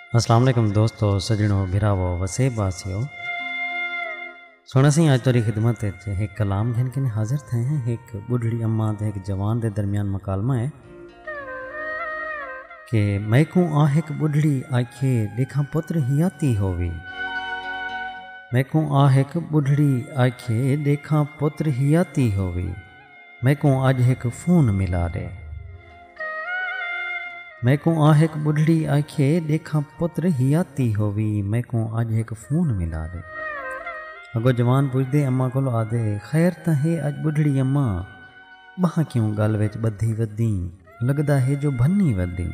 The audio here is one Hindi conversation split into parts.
अस्सलाम वालेकुम दोस्तों, सजणों, भिरावो, वसेब वासियों। सोना सी आज तोरी खिदमत एक कलाम घन के हाजिर थे हैं। एक बुढ़ड़ी अम्मा ते एक जवान के दरमियान मकालमा है कि मैं को एक बुढ़ड़ी आखे देखा पुत्र हियाती होवी। मैं को एक बुढ़ड़ी आखे देखा पुत्र हियाती होवी। मैं को आज एक फोन मिला दे। मैं को एक बुढ़ड़ी आखे देखा पुत्र हियाती होवी। मैं को आज एक फोन मिला दे। अगो जवान पुछदे अम्मा को आदे खैर त है अज बुढ़ड़ी अम्मा बहा क्यों गल विच बधी वधी लगदा है जो भन्नी वधी।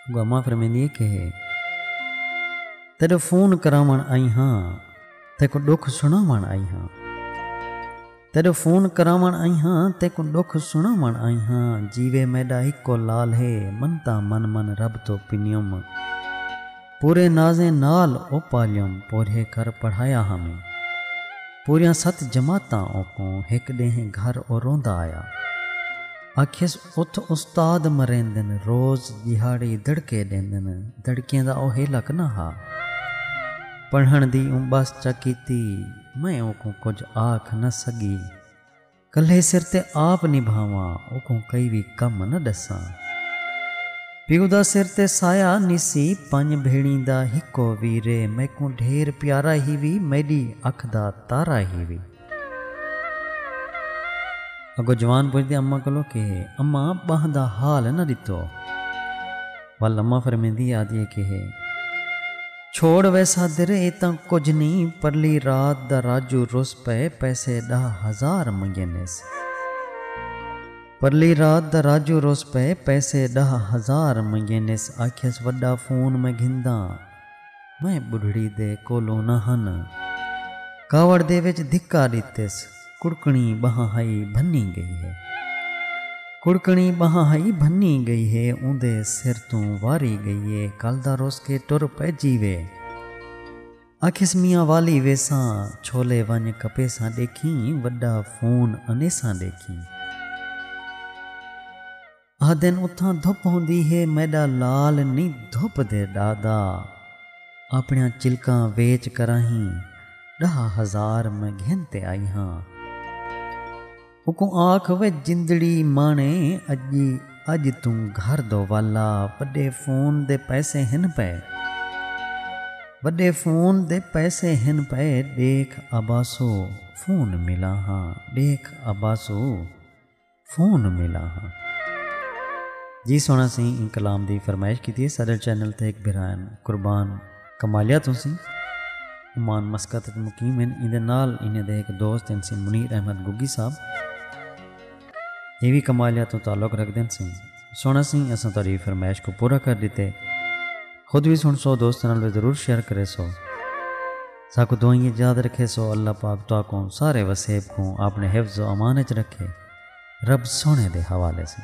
अगो अम्मा फरमेंदी कि तेरे फोन करावण आई हाँ, तेको दुख सुनावण आई हाँ। तेरे फोन करावण आई हाँ, तेको दुख सुनावण आई हाँ। जीवे मैडा हिको लाल है मनता मन मन रब तो पिनियम। पूरे नाजे नाल ओ पालियम पोरे कर पढ़ाया हमें। पूरिया 7 जमाता ओको एक देह घर ओ रोंदा आया। आखिस उठ उस्ताद मरेंदन रोज दिहाड़ी दड़के देंदन। दड़कियां दा ओ हेलक ना हा पढ़ण दी बस चकीती। मैं ओको कुछ आख न सगी। कल्हे सिर ते आप निभावा ओको कई भी कम न दसा। प्यू दा सिर ते साया निसी 5 भेड़ी दा हिको वीरे। मैं को ढेर प्यारा ही भी मेरी अख दा तारा ही भी। अगो जवान पुछदे अम्मा कोलो कि अम्मा बाह दा हाल न दितो। वल अम्मा फरमेंदी आदि कि छोड़ वैसा दिरे ता कुछ नहीं। परली रात दा राजू रुस पे पैसे 10,000 मंगेनेस। परली रात दा राजू रुस पे पैसे 10,000 मंगेनेस। आखिस वड्डा फोन में घिंदा मैं बुढ़ड़ी दे कोलो न हन। कावड़ दे विच धिक्का दितेस कुड़कणी बहाई भन्नी गई है। कुड़कणी बहाई भन्नी गई है ऊंदे सिर तू वारी गई है। कल दा रोस के टुर पे जीवे आखिस मियाँ वाली वेसा। छोले वन कपेसा देखी वड्डा फोन अनेसा देखी। आ दिन उथा धुप होंदी है मैडा लाल नी धुप दे दादा। अपनिया चिलका वेच कराही 10,000 में घेनते आई हाँ। उको आख वे जिंदड़ी माने अज तू घर दो वाला। वड्डे फोन दे पैसे हिन पे वड्डे फोन दे पैसे हिन पे। देख अबासो फोन मिला हाँ। देख अबासो फोन मिला हाँ। जी सोना सी इन कलाम दी फरमाइश की थी। सदर चैनल ते एक बिरान कुर्बान कमालिया तुसी उमान मस्कत मुकीम इन इंदे नाल इन्हें दे एक दोस्त इनसे मुनीर अहमद गुग्गी साहब ये भी कमालिया तो ताल्लुक़ रखते हैं। सोना सिंह असां तारी फरमाइश को पूरा कर देते। खुद भी सुन सो दोस्त नाल ज़रूर शेयर करे सो। साको दुआएं याद रखे सो। अल्लाह पाक तो को सारे वसेब को अपने हिफ्ज़ व अमान च रखे। रब सोने दे हवाले से।